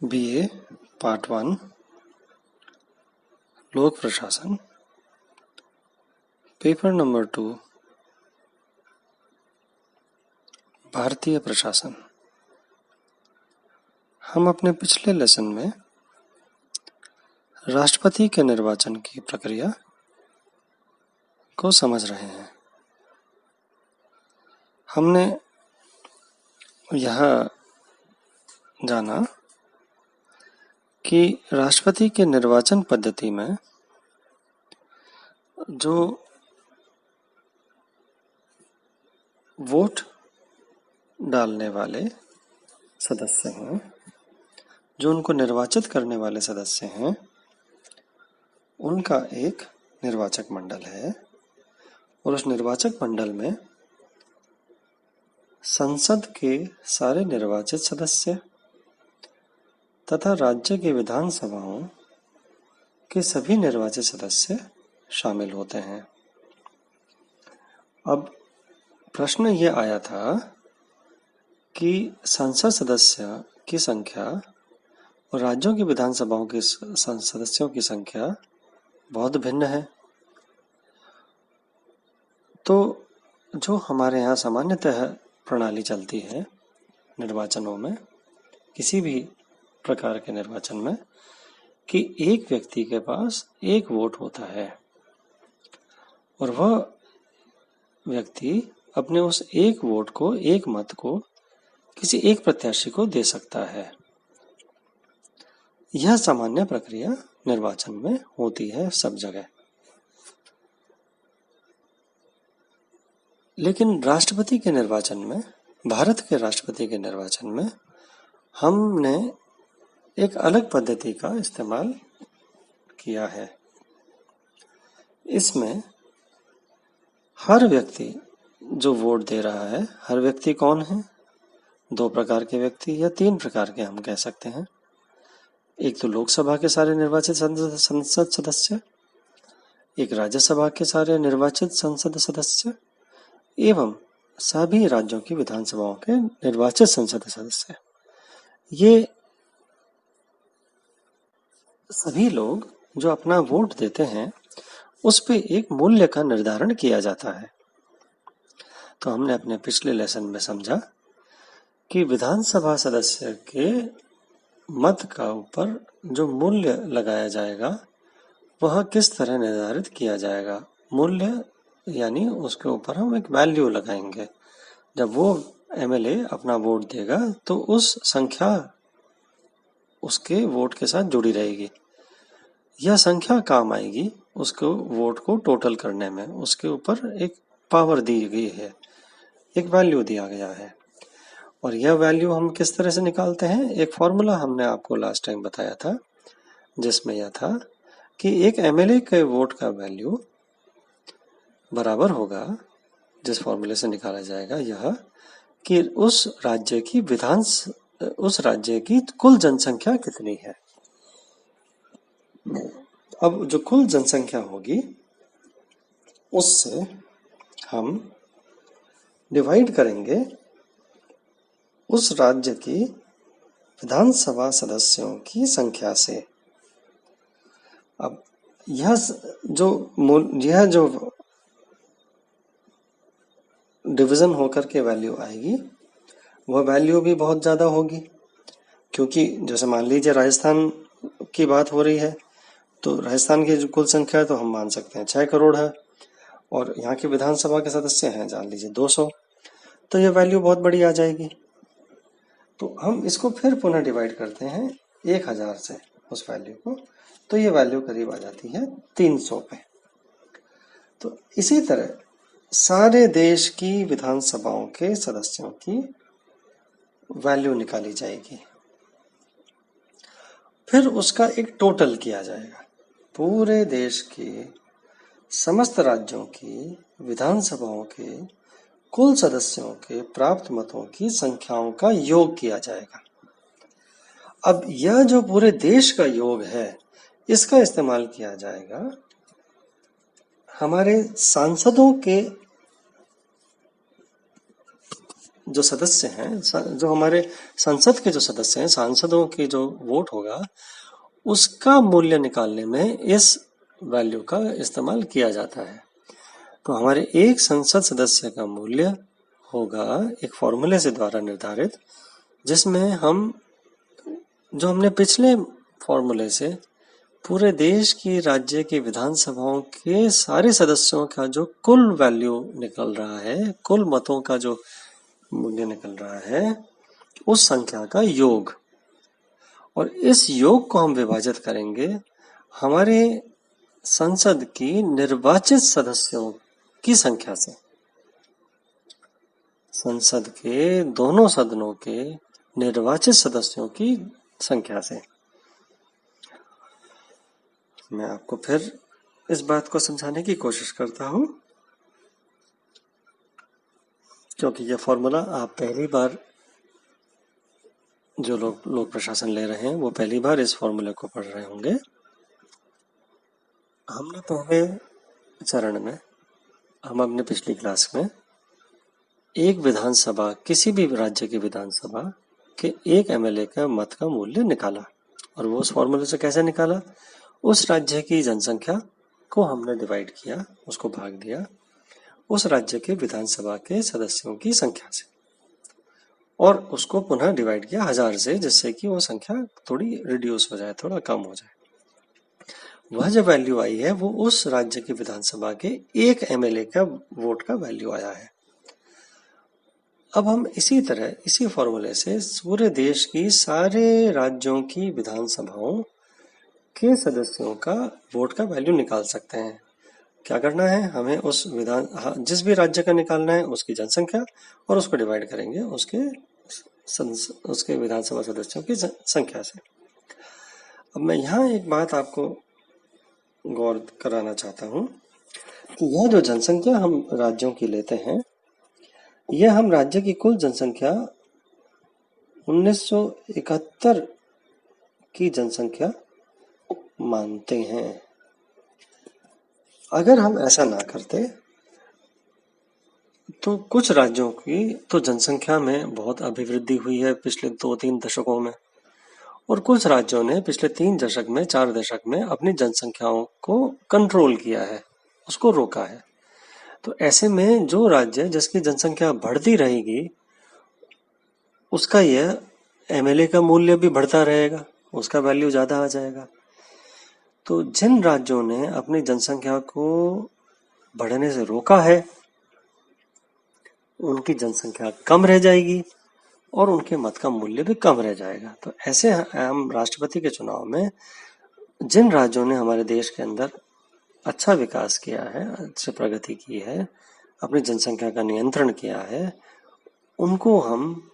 BA part 1 लोक प्रशासन paper number 2 भारतीय प्रशासन। हम अपने पिछले लेसन में राष्ट्रपति के निर्वाचन की प्रक्रिया को समझ रहे हैं। हमने यह जाना कि राष्ट्रपति के निर्वाचन पद्धति में जो वोट डालने वाले सदस्य हैं, जो उनको निर्वाचित करने वाले सदस्य हैं, उनका एक निर्वाचक मंडल है और उस निर्वाचक मंडल में संसद के सारे निर्वाचित सदस्य तथा राज्य की विधानसभाओं के सभी निर्वाचित सदस्य शामिल होते हैं। अब प्रश्न ये आया था कि संसद सदस्य की संख्या और राज्यों की विधानसभाओं के सदस्यों की संख्या बहुत भिन्न है। तो जो हमारे यहाँ सामान्यतः प्रणाली चलती है निर्वाचनों में, किसी भी प्रकार के निर्वाचन में, कि एक व्यक्ति के पास एक वोट होता है और वह व्यक्ति अपने उस एक वोट को, एक मत को किसी एक प्रत्याशी को दे सकता है। यह सामान्य प्रक्रिया निर्वाचन में होती है सब जगह। लेकिन राष्ट्रपति के निर्वाचन में, भारत के राष्ट्रपति के निर्वाचन में, हमने एक अलग पद्धति का इस्तेमाल किया है। इसमें हर व्यक्ति जो वोट दे रहा है, हर व्यक्ति कौन है? दो प्रकार के व्यक्ति या तीन प्रकार के हम कह सकते हैं। एक तो लोकसभा के सारे निर्वाचित संसद सदस्य, एक राज्यसभा के सारे निर्वाचित संसद सदस्य एवं सभी राज्यों की विधानसभाओं के निर्वाचित संसद सदस्य। ये सभी लोग जो अपना वोट देते हैं, उस पे एक मूल्य का निर्धारण किया जाता है। तो हमने अपने पिछले लेसन में समझा कि विधानसभा सदस्य के मत का ऊपर जो मूल्य लगाया जाएगा, वह किस तरह निर्धारित किया जाएगा। मूल्य यानी उसके ऊपर हम एक वैल्यू लगाएंगे। जब वो एमएलए अपना वोट देगा तो उस संख्या उसके वोट के साथ जुड़ी रहेगी। यह संख्या काम आएगी उसको वोट को टोटल करने में। उसके ऊपर एक पावर दी गई है, एक वैल्यू दिया गया है। और यह वैल्यू हम किस तरह से निकालते हैं? एक फॉर्मूला हमने आपको लास्ट टाइम बताया था, जिसमें यह था कि एक एमएलए के वोट का वैल्यू बराबर होगा, जिस फॉर्मूले से निकाला जाएगा यह, कि उस राज्य की कुल जनसंख्या कितनी है। अब जो कुल जनसंख्या होगी, उससे हम डिवाइड करेंगे उस राज्य की विधानसभा सदस्यों की संख्या से। अब यह जो डिवीजन होकर के वैल्यू आएगी, वह वैल्यू भी बहुत ज़्यादा होगी, क्योंकि जैसे मान लीजिए राजस्थान की बात हो रही है, तो राजस्थान की जो कुल संख्या है तो हम मान सकते हैं 6 करोड़ है, और यहाँ की विधानसभा के सदस्य हैं जान लीजिए 200, तो यह वैल्यू बहुत बड़ी आ जाएगी। तो हम इसको फिर पुनः डिवाइड करते हैं 1000 से उस वैल्यू को, तो ये वैल्यू करीब आ जाती है 300 पे। तो इसी तरह सारे देश की विधानसभाओं के सदस्यों की वैल्यू निकाली जाएगी। फिर उसका एक टोटल किया जाएगा। पूरे देश के समस्त राज्यों की विधानसभाओं के कुल सदस्यों के प्राप्त मतों की संख्याओं का योग किया जाएगा। अब यह जो पूरे देश का योग है, इसका इस्तेमाल किया जाएगा हमारे सांसदों के जो सदस्य हैं, जो हमारे संसद के जो सदस्य हैं, सांसदों की जो वोट होगा, उसका मूल्य निकालने में इस वैल्यू का इस्तेमाल किया जाता है। तो हमारे एक संसद सदस्य का मूल्य होगा एक फॉर्मूले से द्वारा निर्धारित, जिसमें हम जो हमने पिछले फॉर्मूले से पूरे देश की राज्य की विधानसभाओं के सारे सदस्यों का जो कुल वैल्यू निकल रहा है, कुल मतों का जो मूल्य निकल रहा है, उस संख्या का योग, और इस योग को हम विभाजित करेंगे हमारे संसद की निर्वाचित सदस्यों की संख्या से। संसद के दोनों सदनों के निर्वाचित सदस्यों की संख्या से। मैं आपको फिर इस बात को समझाने की कोशिश करता हूं, क्योंकि यह फॉर्मूला आप पहली बार जो लोक प्रशासन ले रहे हैं वो पहली बार इस फॉर्मूले को पढ़ रहे होंगे। हमने पहले चरण में, हम अपने पिछली क्लास में एक विधानसभा, किसी भी राज्य की विधानसभा के एक एमएलए का मत का मूल्य निकाला, और वो उस फॉर्मूले से कैसे निकाला? उस राज्य की जनसंख्या को हमने डिवाइड किया, उसको भाग दिया उस राज्य के विधानसभा के सदस्यों की संख्या से, और उसको पुनः डिवाइड किया 1000 से, जिससे कि वो संख्या थोड़ी रिड्यूस हो जाए, थोड़ा कम हो जाए। वह जो वैल्यू आई है वो उस राज्य की विधानसभा के एक एमएलए का वोट का वैल्यू आया है। अब हम इसी तरह इसी फॉर्मूले से पूरे देश की सारे राज्यों की विधानसभाओं के सदस्यों का वोट का वैल्यू निकाल सकते हैं। क्या करना है? हमें उस जिस भी राज्य का निकालना है उसकी जनसंख्या, और उसको डिवाइड करेंगे उसके विधानसभा सदस्यों की संख्या से। अब मैं यहाँ एक बात आपको गौर कराना चाहता हूँ कि यह जो जनसंख्या हम राज्यों की लेते हैं, यह हम राज्य की कुल जनसंख्या 1971 की जनसंख्या मानते हैं। अगर हम ऐसा ना करते तो कुछ राज्यों की तो जनसंख्या में बहुत अभिवृद्धि हुई है पिछले 2-3 दशकों में, और कुछ राज्यों ने पिछले 3 दशक में, 4 दशक में अपनी जनसंख्याओं को कंट्रोल किया है, उसको रोका है। तो ऐसे में जो राज्य जिसकी जनसंख्या बढ़ती रहेगी, उसका यह एमएलए का मूल्य भी बढ़ता रहेगा, उसका वैल्यू ज्यादा आ जाएगा। तो जिन राज्यों ने अपनी जनसंख्या को बढ़ने से रोका है, उनकी जनसंख्या कम रह जाएगी और उनके मत का मूल्य भी कम रह जाएगा। तो ऐसे हम राष्ट्रपति के चुनाव में जिन राज्यों ने हमारे देश के अंदर अच्छा विकास किया है, अच्छी प्रगति की है, अपनी जनसंख्या का नियंत्रण किया है, उनको हम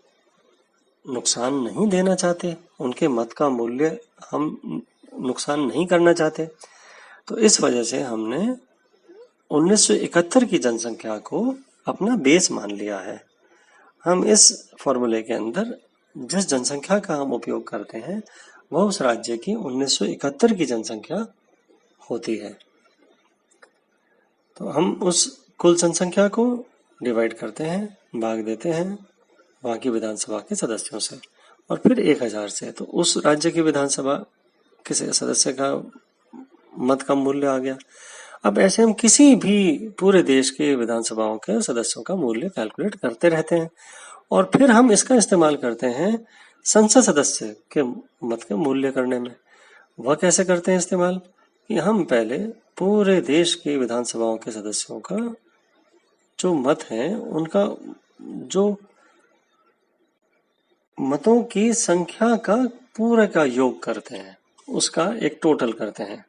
नुकसान नहीं देना चाहते, उनके मत का मूल्य हम नुकसान नहीं करना चाहते। तो इस वजह से हमने 1971 की जनसंख्या को अपना बेस मान लिया है। हम इस फॉर्मूले के अंदर जिस जनसंख्या का हम उपयोग करते हैं वह उस राज्य की 1971 की जनसंख्या होती है। तो हम उस कुल जनसंख्या को डिवाइड करते हैं, भाग देते हैं वहां की विधानसभा के सदस्यों से, और फिर 1000 से, तो उस राज्य की विधानसभा के सदस्य का मत का मूल्य आ गया। अब ऐसे हम किसी भी पूरे देश के विधानसभाओं के सदस्यों का मूल्य कैलकुलेट करते रहते हैं, और फिर हम इसका इस्तेमाल करते हैं संसद सदस्य के मत के मूल्य करने में। वह कैसे करते हैं इस्तेमाल? कि हम पहले पूरे देश की विधानसभाओं के सदस्यों का जो मत है, उनका जो मतों की संख्या का पूरे का योग करते हैं, उसका एक टोटल करते हैं,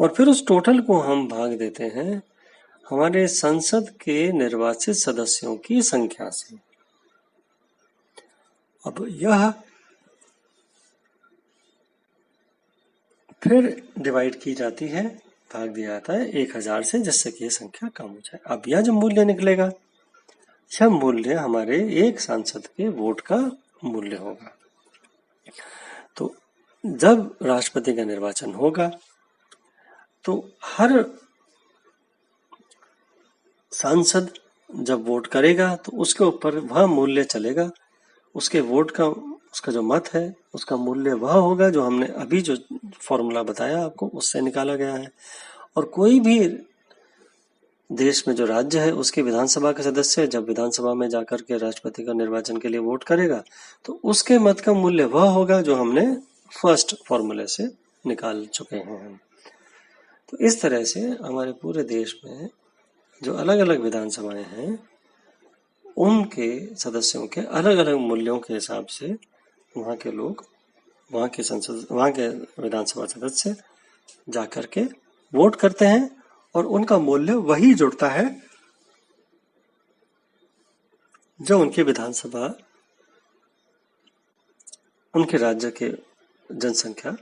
और फिर उस टोटल को हम भाग देते हैं हमारे संसद के निर्वाचित सदस्यों की संख्या से। अब यह फिर डिवाइड की जाती है, भाग दिया जाता है 1000 से, जिससे कि यह संख्या कम हो जाए। अब यह जो मूल्य निकलेगा, यह मूल्य हमारे एक सांसद के वोट का मूल्य होगा। तो जब राष्ट्रपति का निर्वाचन होगा तो हर सांसद जब वोट करेगा तो उसके ऊपर वह मूल्य चलेगा, उसके वोट का, उसका जो मत है उसका मूल्य वह होगा जो हमने अभी जो फॉर्मूला बताया आपको उससे निकाला गया है। और कोई भी देश में जो राज्य है उसके विधानसभा के सदस्य जब विधानसभा में जाकर के राष्ट्रपति का निर्वाचन के लिए वोट करेगा तो उसके मत का मूल्य वह होगा जो हमने फर्स्ट फॉर्मूले से निकाल चुके हैं हम। तो इस तरह से हमारे पूरे देश में जो अलग अलग विधानसभाएं हैं उनके सदस्यों के अलग अलग मूल्यों के हिसाब से वहाँ के लोग, वहाँ के संसद, वहाँ के विधानसभा सदस्य जाकर के वोट करते हैं और उनका मूल्य वही जुड़ता है जो उनकी विधानसभा, उनके राज्य के जनसंख्या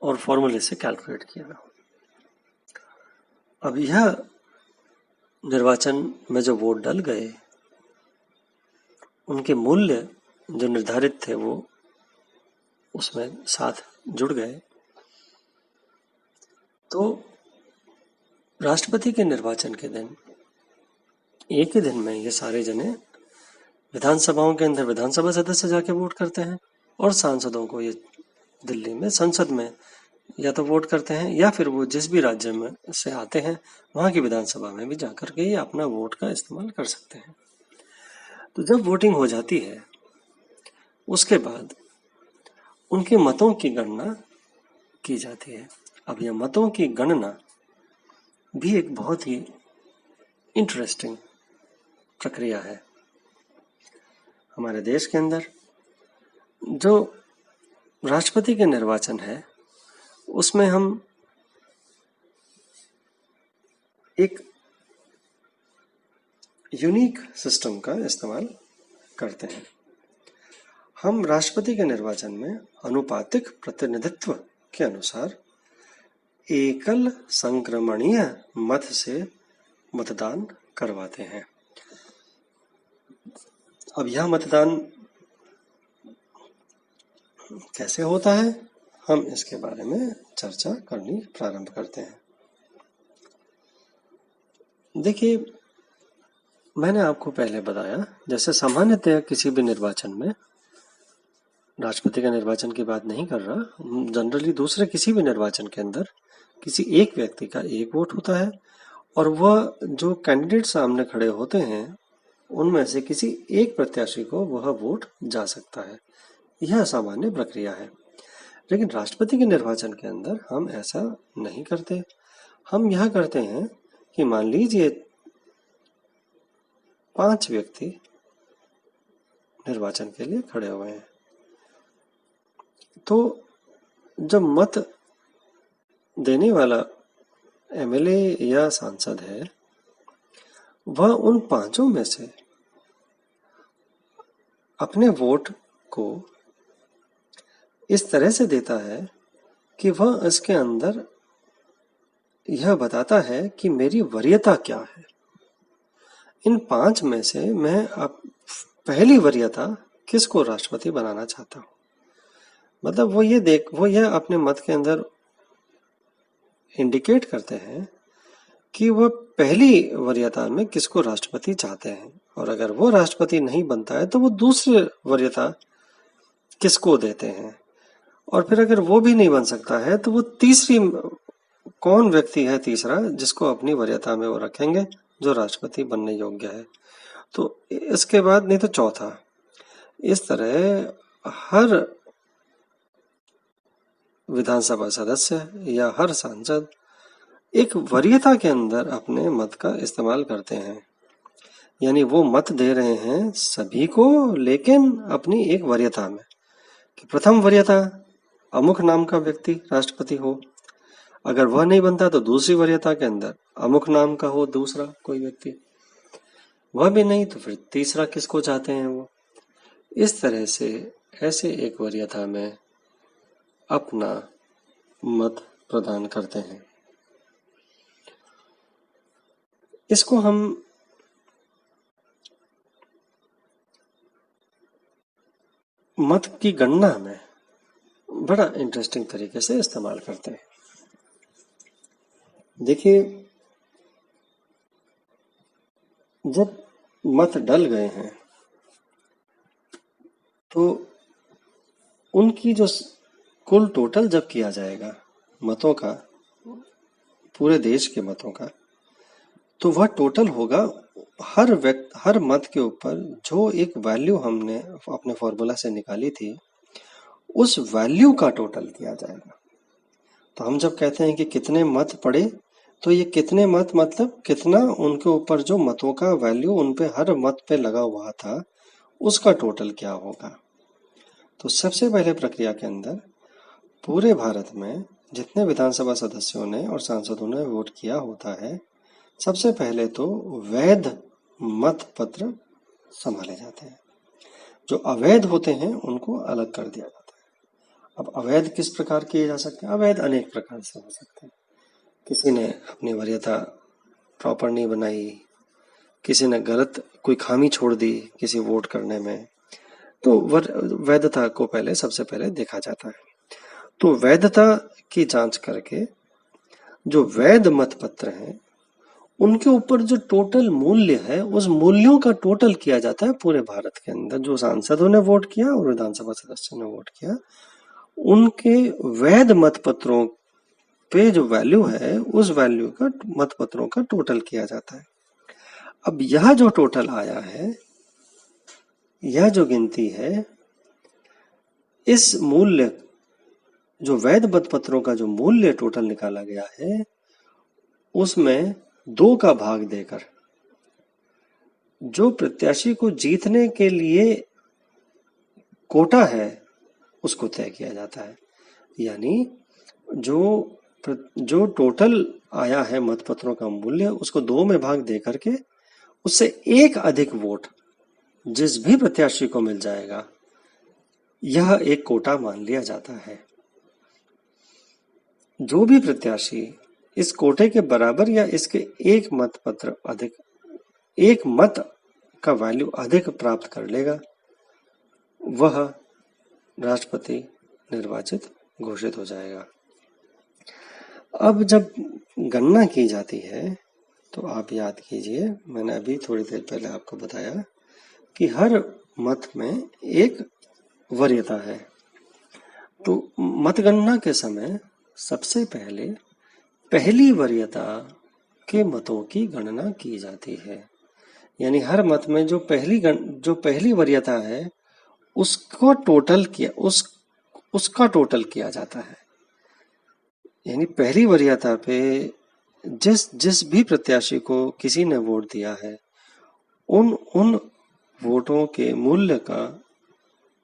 और फॉर्मूले से कैलकुलेट किया गया। अब यह निर्वाचन में जो वोट डल गए उनके मूल्य जो निर्धारित थे वो उसमें साथ जुड़ गए। तो राष्ट्रपति के निर्वाचन के दिन एक ही दिन में ये सारे जने विधानसभाओं के अंदर विधानसभा सदस्य जाके वोट करते हैं और सांसदों को ये दिल्ली में संसद में या तो वोट करते हैं या फिर वो जिस भी राज्य में से आते हैं वहाँ की विधानसभा में भी जाकर के ये अपना वोट का इस्तेमाल कर सकते हैं। तो जब वोटिंग हो जाती है उसके बाद उनके मतों की गणना की जाती है। अब यह मतों की गणना भी एक बहुत ही इंटरेस्टिंग प्रक्रिया है। हमारे देश के अंदर जो राष्ट्रपति के निर्वाचन है उसमें हम एक यूनिक सिस्टम का इस्तेमाल करते हैं। हम राष्ट्रपति के निर्वाचन में अनुपातिक प्रतिनिधित्व के अनुसार एकल संक्रमणीय मत से मतदान करवाते हैं। अब यह मतदान कैसे होता है हम इसके बारे में चर्चा करनी प्रारंभ करते हैं। देखिए, मैंने आपको पहले बताया जैसे सामान्यतः किसी भी निर्वाचन में, राष्ट्रपति का निर्वाचन की बात नहीं कर रहा, जनरली दूसरे किसी भी निर्वाचन के अंदर किसी एक व्यक्ति का एक वोट होता है और वह जो कैंडिडेट सामने खड़े होते हैं उनमें से किसी एक प्रत्याशी को वह वोट जा सकता है। यह सामान्य प्रक्रिया है। लेकिन राष्ट्रपति के निर्वाचन के अंदर हम ऐसा नहीं करते। हम यह करते हैं कि मान लीजिए 5 व्यक्ति निर्वाचन के लिए खड़े हुए हैं, तो जब मत देने वाला एमएलए या सांसद है वह उन 5 में से अपने वोट को इस तरह से देता है कि वह इसके अंदर यह बताता है कि मेरी वरीयता क्या है। इन 5 में से मैं अब पहली वरीयता किसको राष्ट्रपति बनाना चाहता हूँ। मतलब वो यह अपने मत के अंदर इंडिकेट करते हैं कि वह पहली वरीयता में किसको राष्ट्रपति चाहते हैं और अगर वो राष्ट्रपति नहीं बनता है तो वो दूसरी वरीयता किसको देते हैं और फिर अगर वो भी नहीं बन सकता है तो वो तीसरी कौन व्यक्ति है तीसरा जिसको अपनी वरीयता में वो रखेंगे जो राष्ट्रपति बनने योग्य है। तो इसके बाद नहीं तो चौथा। इस तरह हर विधानसभा सदस्य या हर सांसद एक वरीयता के अंदर अपने मत का इस्तेमाल करते हैं। यानी वो मत दे रहे हैं सभी को लेकिन अपनी एक वरीयता में कि प्रथम वरीयता अमुक नाम का व्यक्ति राष्ट्रपति हो, अगर वह नहीं बनता तो दूसरी वरीयता के अंदर अमुक नाम का हो दूसरा कोई व्यक्ति, वह भी नहीं तो फिर तीसरा किसको चाहते हैं वो। इस तरह से ऐसे एक वरीयता में अपना मत प्रदान करते हैं। इसको हम मत की गणना में बड़ा इंटरेस्टिंग तरीके से इस्तेमाल करते हैं। देखिए, जब मत डल गए हैं तो उनकी जो कुल टोटल जब किया जाएगा मतों का, पूरे देश के मतों का, तो वह टोटल होगा हर मत के ऊपर जो एक वैल्यू हमने अपने फॉर्मूला से निकाली थी, उस वैल्यू का टोटल किया जाएगा। तो हम जब कहते हैं कि कितने मत पड़े, तो ये कितने मत मतलब कितना उनके ऊपर जो मतों का वैल्यू उन पे हर मत पे लगा हुआ था, उसका टोटल क्या होगा। तो सबसे पहले प्रक्रिया के अंदर पूरे भारत में जितने विधानसभा सदस्यों ने और सांसदों ने वोट किया होता है, सबसे पहले तो वैध मत पत्र संभाले जाते हैं। जो अवैध होते हैं उनको अलग कर दिया जाता है। अब अवैध किस प्रकार किए जा सकते हैं? अवैध अनेक प्रकार से हो सकते हैं। किसी ने अपनी वरीयता प्रॉपर नहीं बनाई, किसी ने गलत कोई खामी छोड़ दी किसी वोट करने में, तो वैधता को पहले सबसे पहले देखा जाता है। तो वैधता की जांच करके जो वैध मत पत्र हैं उनके ऊपर जो टोटल मूल्य है, उस मूल्यों का टोटल किया जाता है पूरे भारत के अंदर। जो सांसदों ने वोट किया और विधानसभा सदस्यों ने वोट किया, उनके वैध मत पत्रों पे जो वैल्यू है, उस वैल्यू का मत पत्रों का टोटल किया जाता है। अब यह जो टोटल आया है, यह जो गिनती है, इस मूल्य जो वैध मत पत्रों का जो मूल्य टोटल निकाला गया है, उसमें 2 का भाग देकर जो प्रत्याशी को जीतने के लिए कोटा है उसको तय किया जाता है। यानी जो टोटल आया है मतपत्रों का मूल्य, उसको 2 में भाग दे करके उससे एक अधिक वोट जिस भी प्रत्याशी को मिल जाएगा, यह एक कोटा मान लिया जाता है। जो भी प्रत्याशी इस कोटे के बराबर या इसके एक मत पत्र अधिक, एक मत का वैल्यू अधिक प्राप्त कर लेगा, वह राष्ट्रपति निर्वाचित घोषित हो जाएगा। अब जब गणना की जाती है तो आप याद कीजिए, मैंने अभी थोड़ी देर पहले आपको बताया कि हर मत में एक वरीयता है। तो मतगणना के समय सबसे पहले पहली वरीयता के मतों की गणना की जाती है। यानी हर मत में जो पहली वरीयता है उसका टोटल किया जाता है। यानी पहली वरीयता पे जिस भी प्रत्याशी को किसी ने वोट दिया है, उन वोटों के मूल्य का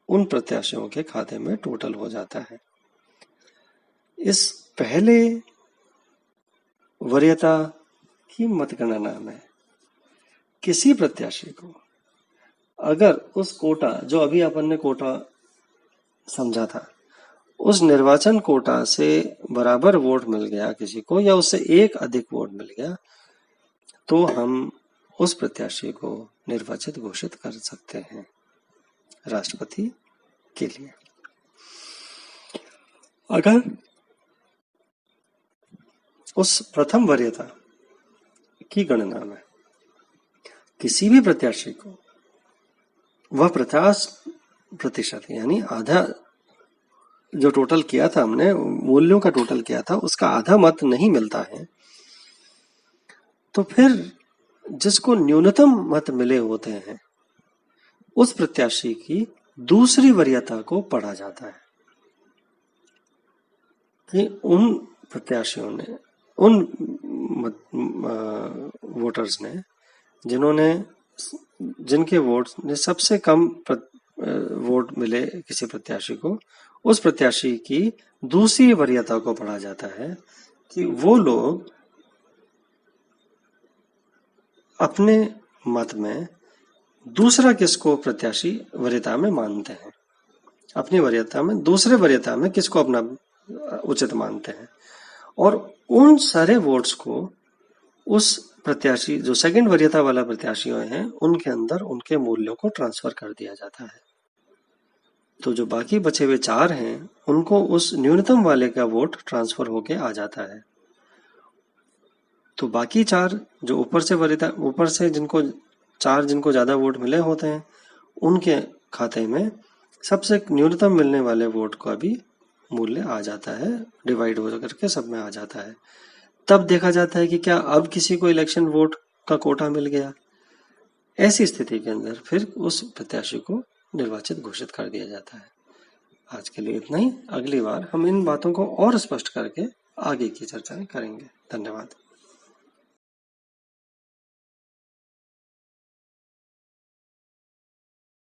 उन प्रत्याशियों के खाते में टोटल हो जाता है। इस पहले वरीयता की मतगणना में किसी प्रत्याशी को अगर उस कोटा, जो अभी अपन ने कोटा समझा था, उस निर्वाचन कोटा से बराबर वोट मिल गया किसी को, या उससे एक अधिक वोट मिल गया, तो हम उस प्रत्याशी को निर्वाचित घोषित कर सकते हैं राष्ट्रपति के लिए। अगर उस प्रथम वरीयता की गणना में किसी भी प्रत्याशी को वह 50% यानी आधा जो टोटल किया था, हमने मूल्यों का टोटल किया था, उसका आधा मत नहीं मिलता है, तो फिर जिसको न्यूनतम मत मिले होते हैं उस प्रत्याशी की दूसरी वरीयता को पढ़ा जाता है कि उन प्रत्याशियों ने, उन वोटर्स ने जिनके वोट ने सबसे कम वोट मिले किसी प्रत्याशी को, उस प्रत्याशी की दूसरी वरीयता को पढ़ा जाता है कि वो लोग अपने मत में दूसरा किसको प्रत्याशी वरीयता में मानते हैं, अपनी वरीयता में दूसरे वरीयता में किसको अपना उचित मानते हैं, और उन सारे वोट्स को उस प्रत्याशी जो सेकंड वरीयता वाला प्रत्याशी हैं उनके अंदर उनके मूल्यों को ट्रांसफर कर दिया जाता है। तो जो बाकी बचे हुए 4 हैं उनको उस न्यूनतम वाले का वोट ट्रांसफर होके आ जाता है। तो बाकी 4 जो ऊपर से जिनको 4 जिनको ज्यादा वोट मिले होते हैं उनके खाते में सबसे न्यूनतम मिलने वाले वोट का भी मूल्य आ जाता है, डिवाइड हो करके सब में आ जाता है। तब देखा जाता है कि क्या अब किसी को इलेक्शन वोट का कोटा मिल गया। ऐसी स्थिति के अंदर फिर उस प्रत्याशी को निर्वाचित घोषित कर दिया जाता है। आज के लिए इतना ही। अगली बार हम इन बातों को और स्पष्ट करके आगे की चर्चाएं करेंगे। धन्यवाद।